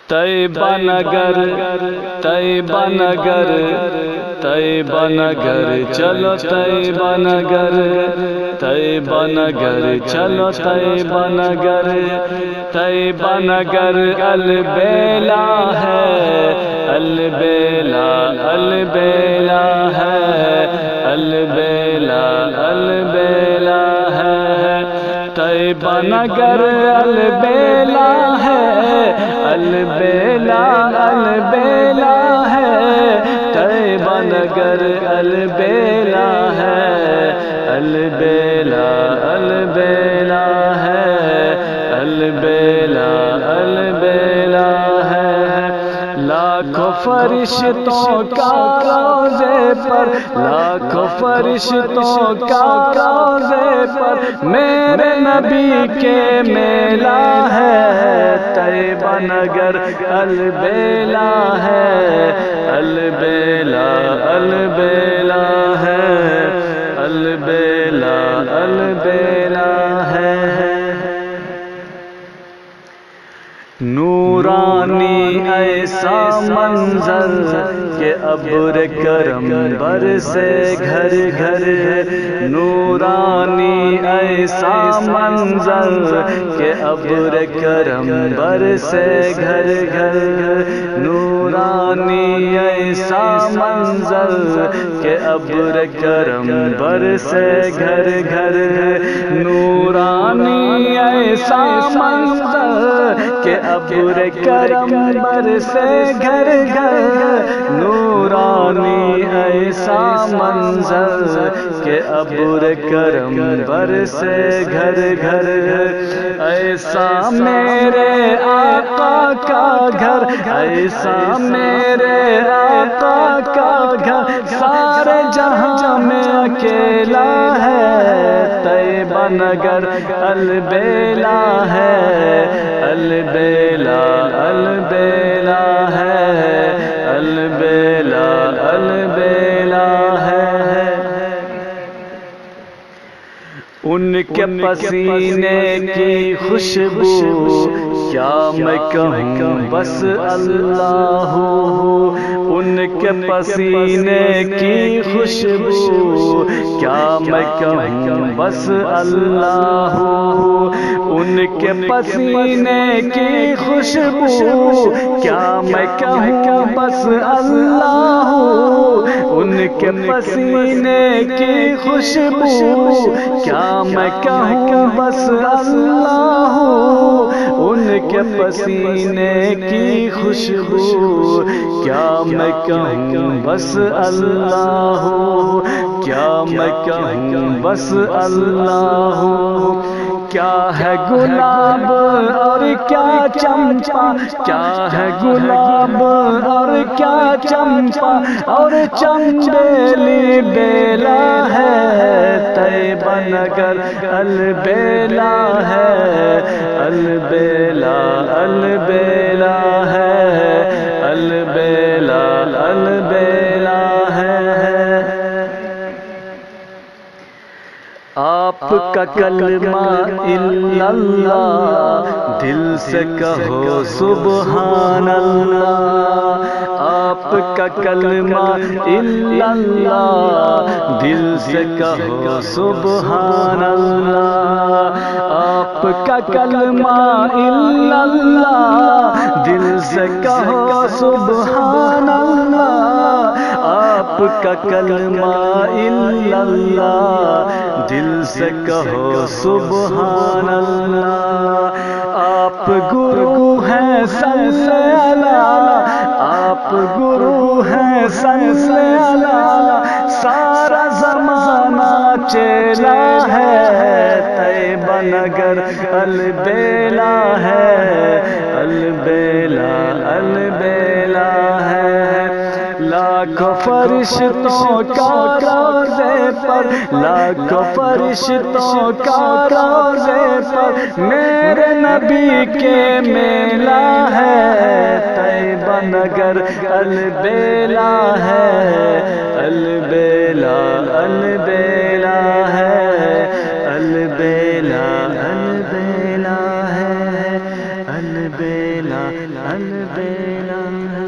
طیبہ نگر طیبہ نگر طیبہ نگر چلو طیبہ نگر طیبہ نگر چلو طیبہ نگر طیبہ نگر البیلا ہے البیلا البیلا ہے البیلا البیلا ہے طیبہ نگر البیلا ہے البیلا البیلا ہے طیبہ نگر البیلا ہے البیلا البیلا ہے البیلا البیلا ہے لاکھوں فرشتوں کا روضے پر لاکھوں فرشتوں کا روضے پر میرے نبی کے میلہ ہے طیبہ نگر البیلا ہے البیلا البیلا ہے البیلا البیلا ہے نورانی ایسا منظر کہ ابر کرم برسے گھر گھر نورانی ایسا منظر کہ ابر کرم برسے گھر گھر نورانی ایسا منظر کہ ابر کرم برسے گھر گھر نورانی ایسا منظر کہ ابر کرم برسے گھر گھر نورانی ایسا منظر کہ ابر کرم برسے گھر گھر ایسا میرے آقا کا گھر ایسا میرے آقا کا گھر سارے جہاں میں اکیلا ہے طیبہ نگر البیلا ہے البیلا البیلا ہے البیلا البیلا ہے ان کے پسینے کی خوشبو کیا میں کہوں بس اللہ ان کے پسینے کی خوشبو کیا میں کہوں بس اللہ ان کے پسینے کی خوشبو کیا میں کہوں بس اللہ ان کے پسینے کی خوشبو کیا میں کہوں بس اللہ ان کے پسینے کی خوشبو کیا میں کہوں بس اللہ کیا میں کہوں بس اللہ کیا ہے گلاب اور کیا چمپا کیا ہے گلاب اور کیا چمپا اور چنبیلی بیلا ہے طیبہ نگر البیلا ہے البیلا البیلا ہے البیلا البیلا ہے آپ کا کلمہ الا اللہ دل سے کہو سبحان اللہ آپ کا کلمہ الا اللہ دل سے کہو سبحان اللہ آپ کا کلمہ الا اللہ دل سے کہو سبحان اللہ آپ کا کلمہ الا اللہ دل سے کہو سبحان اللہ آپ گرو ہیں صلی اللہ آپ گرو ہیں صلی اللہ سارا زمانہ چیلا ہے طیبہ نگر البیلا ہے البیلا البیلا ہے لاکھوں فرشتوں کا روضے پر لاکھوں فرشتوں کا روضے پر میرے نبی کے میلہ ہے طیبہ نگر البیلا ہے البیلا البیلا ہے البیلا البیلا ہے البیلا البیلا